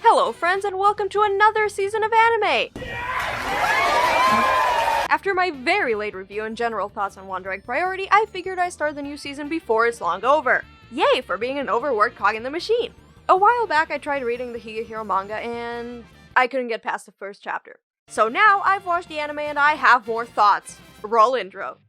Hello friends and welcome to another season of anime! After my very late review and general thoughts on Wandering Priority, I figured I'd start the new season before it's long over. Yay for being an overworked cog in the machine! A while back I tried reading the Higehiro manga and I couldn't get past the first chapter. So now I've watched the anime and I have more thoughts. Roll intro.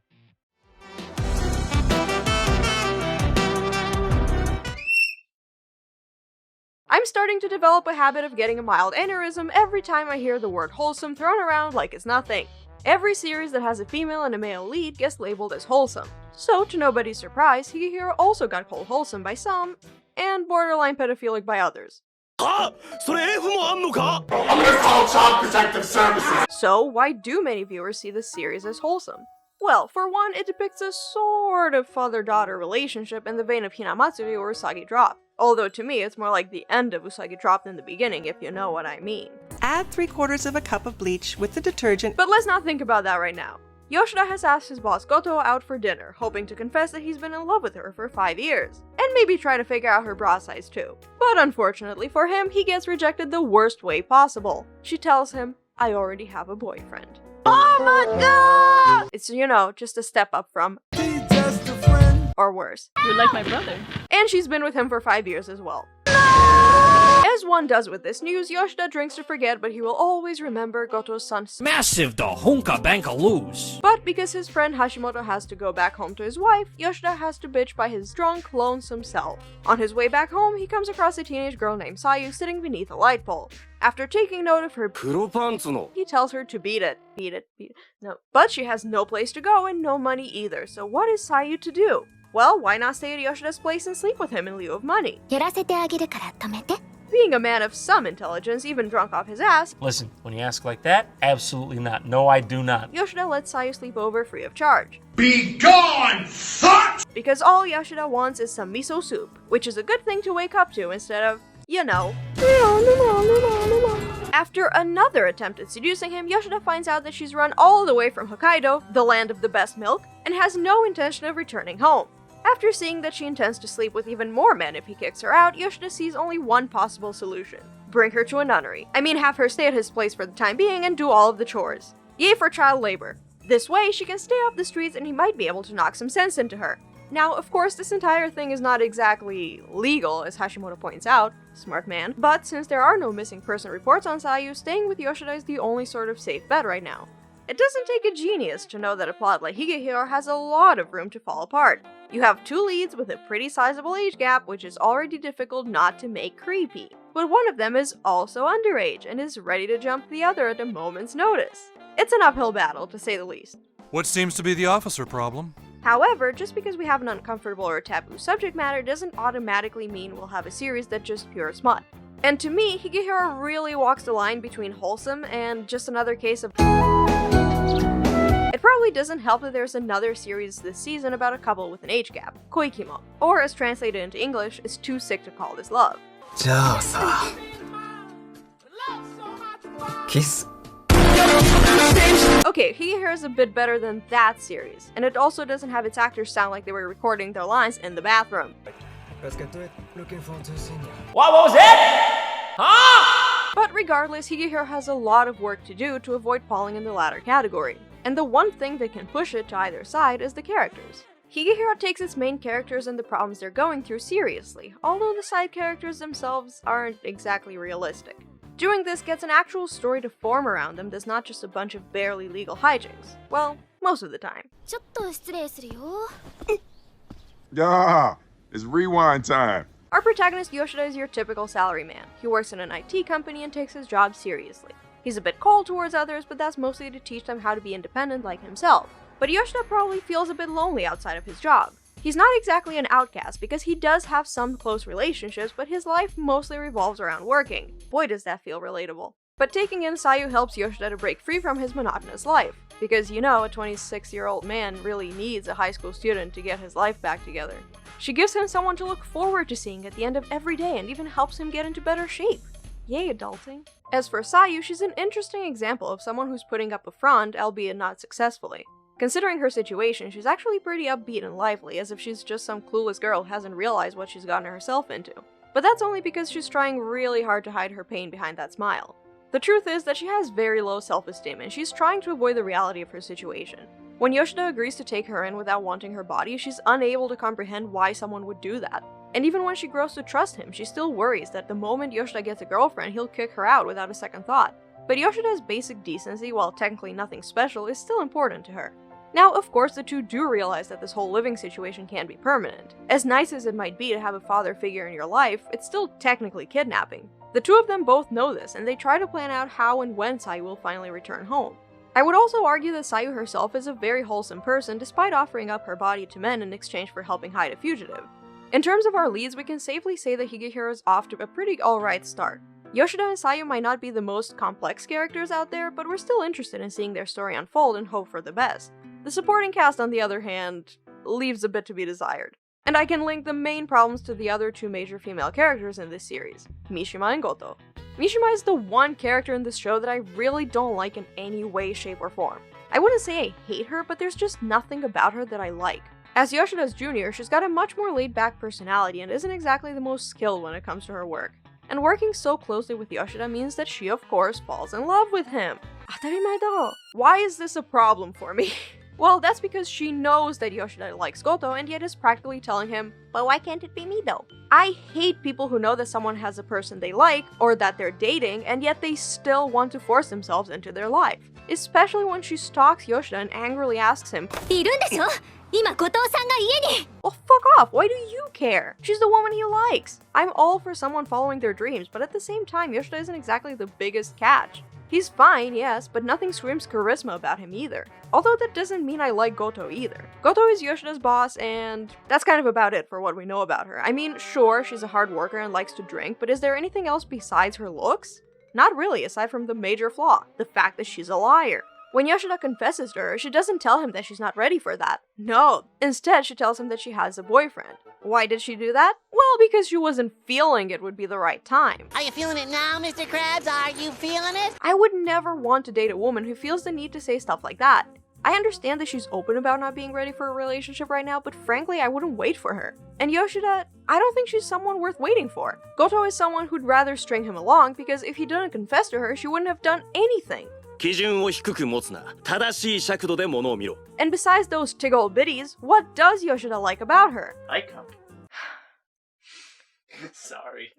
I'm starting to develop a habit of getting a mild aneurysm every time I hear the word wholesome thrown around like it's nothing. Every series that has a female and a male lead gets labeled as wholesome. So, to nobody's surprise, Higehiro also got called wholesome by some, and borderline pedophilic by others. I'm gonna call Child Protective Services! So, why do many viewers see this series as wholesome? Well, for one, it depicts a sort of father-daughter relationship in the vein of Hinamatsuri or Usagi Drop. Although to me, it's more like the end of Usagi Drop than the beginning, if you know what I mean. Add 3/4 of a cup of bleach with the detergent. But let's not think about that right now. Yoshida has asked his boss Gotou out for dinner, hoping to confess that he's been in love with her for 5 years. And maybe try to figure out her bra size too. But unfortunately for him, he gets rejected the worst way possible. She tells him, "I already have a boyfriend." Oh my god! It's, you know, just a step up from or worse. You're like my brother. And she's been with him for 5 years as well. As one does with this news, Yoshida drinks to forget, but he will always remember Gotou's son. Massive the honka banka lose. But because his friend Hashimoto has to go back home to his wife, Yoshida has to bitch by his drunk, lonesome self. On his way back home, he comes across a teenage girl named Sayu sitting beneath a light pole. After taking note of her he tells her to beat it. No. But she has no place to go and no money either, so what is Sayu to do? Well, why not stay at Yoshida's place and sleep with him in lieu of money? Being a man of some intelligence, even drunk off his ass, Listen, when you ask like that, absolutely not. No, I do not. Yoshida lets Sayu sleep over free of charge. Be gone, fuck! Because all Yoshida wants is some miso soup, which is a good thing to wake up to instead of, you know. After another attempt at seducing him, Yoshida finds out that she's run all the way from Hokkaido, the land of the best milk, and has no intention of returning home. After seeing that she intends to sleep with even more men if he kicks her out, Yoshida sees only one possible solution. Bring her to a nunnery. I mean, have her stay at his place for the time being and do all of the chores. Yay for child labor. This way, she can stay off the streets and he might be able to knock some sense into her. Now, of course, this entire thing is not exactly legal, as Hashimoto points out, smart man, but since there are no missing person reports on Sayu, staying with Yoshida is the only sort of safe bet right now. It doesn't take a genius to know that a plot like Higehiro has a lot of room to fall apart. You have two leads with a pretty sizable age gap, which is already difficult not to make creepy. But one of them is also underage and is ready to jump the other at a moment's notice. It's an uphill battle, to say the least. What seems to be the officer problem? However, just because we have an uncomfortable or taboo subject matter doesn't automatically mean we'll have a series that's just pure smut. And to me, Higehiro really walks the line between wholesome and just another case of... It probably doesn't help that there's another series this season about a couple with an age gap, koikimo, or as translated into English, is too sick to call this love. Kiss. Okay, Higehiro is a bit better than that series, and it also doesn't have its actors sound like they were recording their lines in the bathroom. What was it? Huh? But regardless, Higehiro has a lot of work to do to avoid falling in the latter category. And the one thing that can push it to either side is the characters. Higehiro takes its main characters and the problems they're going through seriously, although the side characters themselves aren't exactly realistic. Doing this gets an actual story to form around them that's not just a bunch of barely legal hijinks. Well, most of the time. Yeah, it's rewind time. Our protagonist Yoshida is your typical salaryman. He works in an IT company and takes his job seriously. He's a bit cold towards others, but that's mostly to teach them how to be independent like himself. But Yoshida probably feels a bit lonely outside of his job. He's not exactly an outcast because he does have some close relationships, but his life mostly revolves around working. Boy, does that feel relatable. But taking in Sayu helps Yoshida to break free from his monotonous life. Because, you know, a 26-year-old man really needs a high school student to get his life back together. She gives him someone to look forward to seeing at the end of every day and even helps him get into better shape. Yay, adulting. As for Sayu, she's an interesting example of someone who's putting up a front, albeit not successfully. Considering her situation, she's actually pretty upbeat and lively, as if she's just some clueless girl who hasn't realized what she's gotten herself into. But that's only because she's trying really hard to hide her pain behind that smile. The truth is that she has very low self-esteem and she's trying to avoid the reality of her situation. When Yoshida agrees to take her in without wanting her body, she's unable to comprehend why someone would do that. And even when she grows to trust him, she still worries that the moment Yoshida gets a girlfriend, he'll kick her out without a second thought. But Yoshida's basic decency, while technically nothing special, is still important to her. Now, of course, the two do realize that this whole living situation can't be permanent. As nice as it might be to have a father figure in your life, it's still technically kidnapping. The two of them both know this, and they try to plan out how and when Sayu will finally return home. I would also argue that Sayu herself is a very wholesome person despite offering up her body to men in exchange for helping hide a fugitive. In terms of our leads, we can safely say that Higehiro is off to a pretty alright start. Yoshida and Sayu might not be the most complex characters out there, but we're still interested in seeing their story unfold and hope for the best. The supporting cast, on the other hand, leaves a bit to be desired. And I can link the main problems to the other two major female characters in this series, Mishima and Gotou. Mishima is the one character in this show that I really don't like in any way, shape, or form. I wouldn't say I hate her, but there's just nothing about her that I like. As Yoshida's junior, she's got a much more laid-back personality and isn't exactly the most skilled when it comes to her work. And working so closely with Yoshida means that she, of course, falls in love with him. Why is this a problem for me? Well, that's because she knows that Yoshida likes Gotou and yet is practically telling him, but why can't it be me though? I hate people who know that someone has a person they like, or that they're dating, and yet they still want to force themselves into their life. Especially when she stalks Yoshida and angrily asks him, well, fuck off, why do you care? She's the woman he likes. I'm all for someone following their dreams, but at the same time, Yoshida isn't exactly the biggest catch. He's fine, yes, but nothing screams charisma about him either. Although that doesn't mean I like Gotou either. Gotou is Yoshida's boss, and that's kind of about it for what we know about her. I mean, sure, she's a hard worker and likes to drink, but is there anything else besides her looks? Not really, aside from the major flaw, the fact that she's a liar. When Yoshida confesses to her, she doesn't tell him that she's not ready for that. No, instead she tells him that she has a boyfriend. Why did she do that? Well, because she wasn't feeling it would be the right time. Are you feeling it now, Mr. Krabs? Are you feeling it? I would never want to date a woman who feels the need to say stuff like that. I understand that she's open about not being ready for a relationship right now, but frankly, I wouldn't wait for her. And Yoshida, I don't think she's someone worth waiting for. Gotou is someone who'd rather string him along because if he didn't confess to her, she wouldn't have done anything. 基準を低く持つな。正しい尺度で物を見ろ。 And besides those tiggle bitties, what does Yoshida like about her? Like him. Sorry.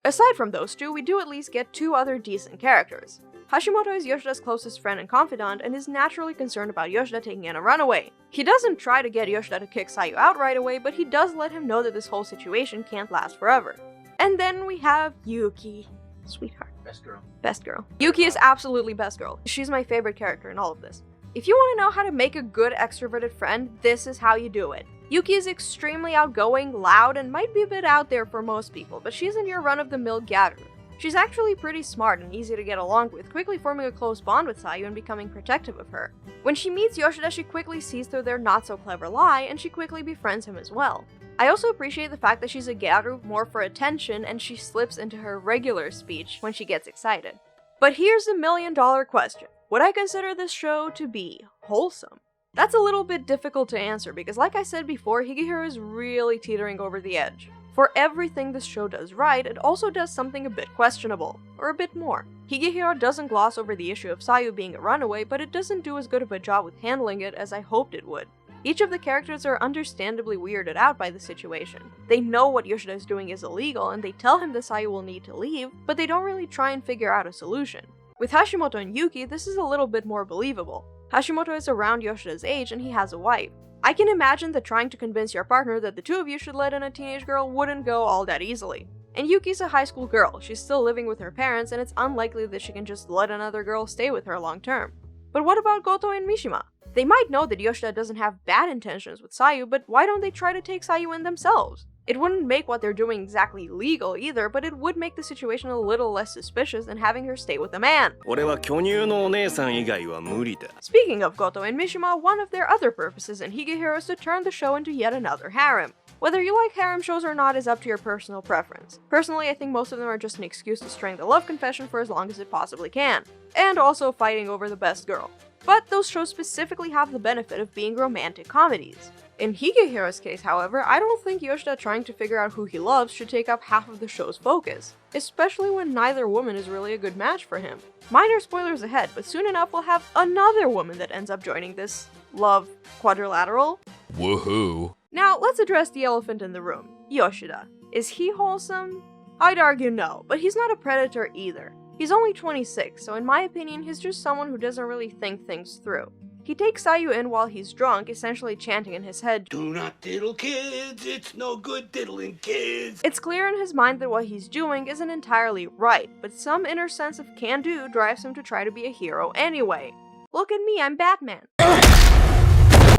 Aside from those two, we do at least get two other decent characters. Hashimoto is Yoshida's closest friend and confidant and is naturally concerned about Yoshida taking in a runaway. He doesn't try to get Yoshida to kick Sayu out right away, but he does let him know that this whole situation can't last forever. And then we have Yuki. Sweetheart. Best girl. Best girl. Yuki is absolutely best girl. She's my favorite character in all of this. If you want to know how to make a good extroverted friend, this is how you do it. Yuki is extremely outgoing, loud, and might be a bit out there for most people, but she isn't your run-of-the-mill gyaru. She's actually pretty smart and easy to get along with, quickly forming a close bond with Sayu and becoming protective of her. When she meets Yoshida, she quickly sees through their not-so-clever lie, and she quickly befriends him as well. I also appreciate the fact that she's a gyaru more for attention and she slips into her regular speech when she gets excited. But here's the million-dollar question. Would I consider this show to be wholesome? That's a little bit difficult to answer because like I said before, Higehiro is really teetering over the edge. For everything this show does right, it also does something a bit questionable, or a bit more. Higehiro doesn't gloss over the issue of Sayu being a runaway, but it doesn't do as good of a job with handling it as I hoped it would. Each of the characters are understandably weirded out by the situation. They know what Yoshida is doing is illegal, and they tell him that Sayu will need to leave, but they don't really try and figure out a solution. With Hashimoto and Yuki, this is a little bit more believable. Hashimoto is around Yoshida's age and he has a wife. I can imagine that trying to convince your partner that the two of you should let in a teenage girl wouldn't go all that easily. And Yuki's a high school girl, she's still living with her parents and it's unlikely that she can just let another girl stay with her long term. But what about Gotou and Mishima? They might know that Yoshida doesn't have bad intentions with Sayu, but why don't they try to take Sayu in themselves? It wouldn't make what they're doing exactly legal either, but it would make the situation a little less suspicious than having her stay with a man. 俺は巨乳のお姉さん以外は無理だ。 Speaking of Gotou and Mishima, one of their other purposes in Higehiro is to turn the show into yet another harem. Whether you like harem shows or not is up to your personal preference. Personally, I think most of them are just an excuse to string the love confession for as long as it possibly can. And also fighting over the best girl. But those shows specifically have the benefit of being romantic comedies. In Higehiro's case, however, I don't think Yoshida trying to figure out who he loves should take up half of the show's focus, especially when neither woman is really a good match for him. Minor spoilers ahead, but soon enough we'll have another woman that ends up joining this love quadrilateral. Woohoo. Now, let's address the elephant in the room, Yoshida. Is he wholesome? I'd argue no, but he's not a predator either. He's only 26, so in my opinion, he's just someone who doesn't really think things through. He takes Sayu in while he's drunk, essentially chanting in his head, Do not diddle kids, it's no good diddling kids. It's clear in his mind that what he's doing isn't entirely right, but some inner sense of can-do drives him to try to be a hero anyway. Look at me, I'm Batman.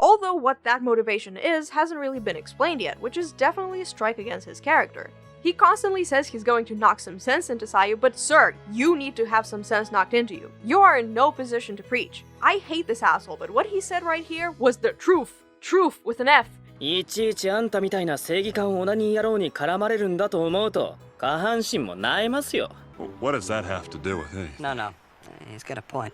Although what that motivation is hasn't really been explained yet, which is definitely a strike against his character. He constantly says he's going to knock some sense into Sayu, but sir, you need to have some sense knocked into you. You are in no position to preach. I hate this asshole, but what he said right here was the truth. Truth with an F. いちいちあんたみたいな正義感オナニー野郎に絡まれるんだと思うと下半身も萎えますよ。 What does that have to do with anything? No. He's got a point.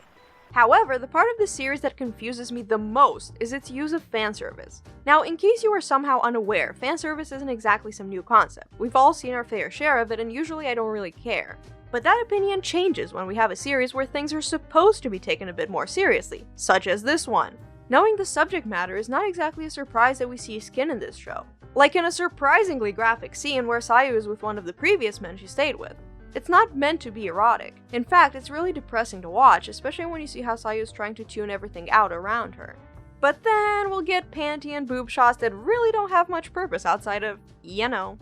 However, the part of the series that confuses me the most is its use of fanservice. Now, in case you were somehow unaware, fanservice isn't exactly some new concept. We've all seen our fair share of it, and usually I don't really care. But that opinion changes when we have a series where things are supposed to be taken a bit more seriously, such as this one. Knowing the subject matter is not exactly a surprise that we see skin in this show. Like in a surprisingly graphic scene where Sayu is with one of the previous men she stayed with. It's not meant to be erotic. In fact, it's really depressing to watch, especially when you see how Sayu is trying to tune everything out around her. But then we'll get panty and boob shots that really don't have much purpose outside of, you know.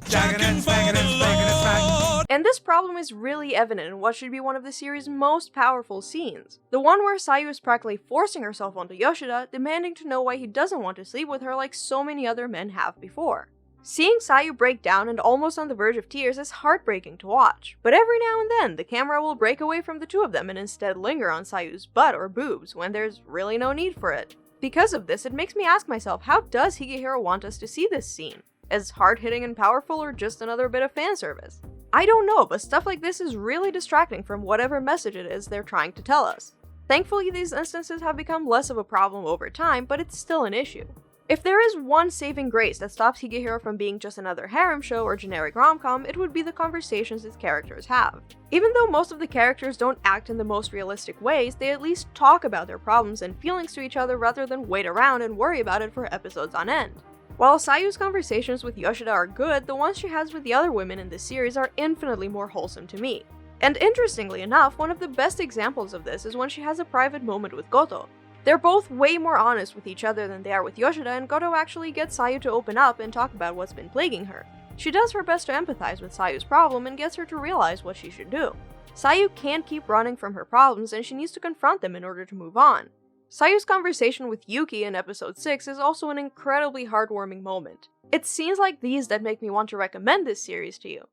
And this problem is really evident in what should be one of the series' most powerful scenes. The one where Sayu is practically forcing herself onto Yoshida, demanding to know why he doesn't want to sleep with her like so many other men have before. Seeing Sayu break down and almost on the verge of tears is heartbreaking to watch, but every now and then the camera will break away from the two of them and instead linger on Sayu's butt or boobs when there's really no need for it. Because of this, it makes me ask myself, how does Higehiro want us to see this scene? As hard-hitting and powerful, or just another bit of fan service? I don't know, but stuff like this is really distracting from whatever message it is they're trying to tell us. Thankfully, these instances have become less of a problem over time, but it's still an issue. If there is one saving grace that stops Higehiro from being just another harem show or generic rom-com, it would be the conversations its characters have. Even though most of the characters don't act in the most realistic ways, they at least talk about their problems and feelings to each other rather than wait around and worry about it for episodes on end. While Sayu's conversations with Yoshida are good, the ones she has with the other women in this series are infinitely more wholesome to me. And interestingly enough, one of the best examples of this is when she has a private moment with Gotou. They're both way more honest with each other than they are with Yoshida, and Gotou actually gets Sayu to open up and talk about what's been plaguing her. She does her best to empathize with Sayu's problem and gets her to realize what she should do. Sayu can't keep running from her problems and she needs to confront them in order to move on. Sayu's conversation with Yuki in episode 6 is also an incredibly heartwarming moment. It's scenes like these that make me want to recommend this series to you.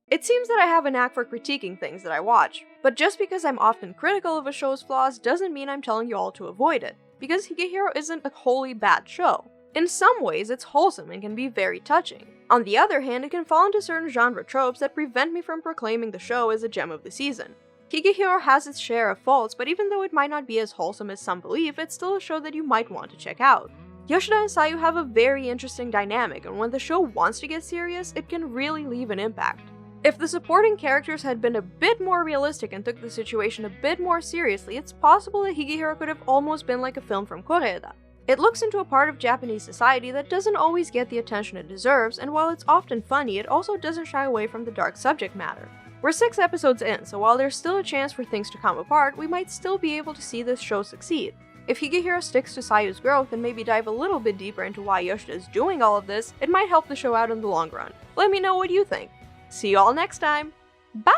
It seems that I have a knack for critiquing things that I watch, but just because I'm often critical of a show's flaws doesn't mean I'm telling you all to avoid it, because Higehiro isn't a wholly bad show. In some ways, it's wholesome and can be very touching. On the other hand, it can fall into certain genre tropes that prevent me from proclaiming the show as a gem of the season. Higehiro has its share of faults, but even though it might not be as wholesome as some believe, it's still a show that you might want to check out. Yoshida and Sayu have a very interesting dynamic, and when the show wants to get serious, it can really leave an impact. If the supporting characters had been a bit more realistic and took the situation a bit more seriously, it's possible that Higehiro could have almost been like a film from Koreeda. It looks into a part of Japanese society that doesn't always get the attention it deserves, and while it's often funny, it also doesn't shy away from the dark subject matter. We're 6 episodes in, so while there's still a chance for things to come apart, we might still be able to see this show succeed. If Higehiro sticks to Sayu's growth and maybe dive a little bit deeper into why Yoshida is doing all of this, it might help the show out in the long run. Let me know what you think. See you all next time. Bye!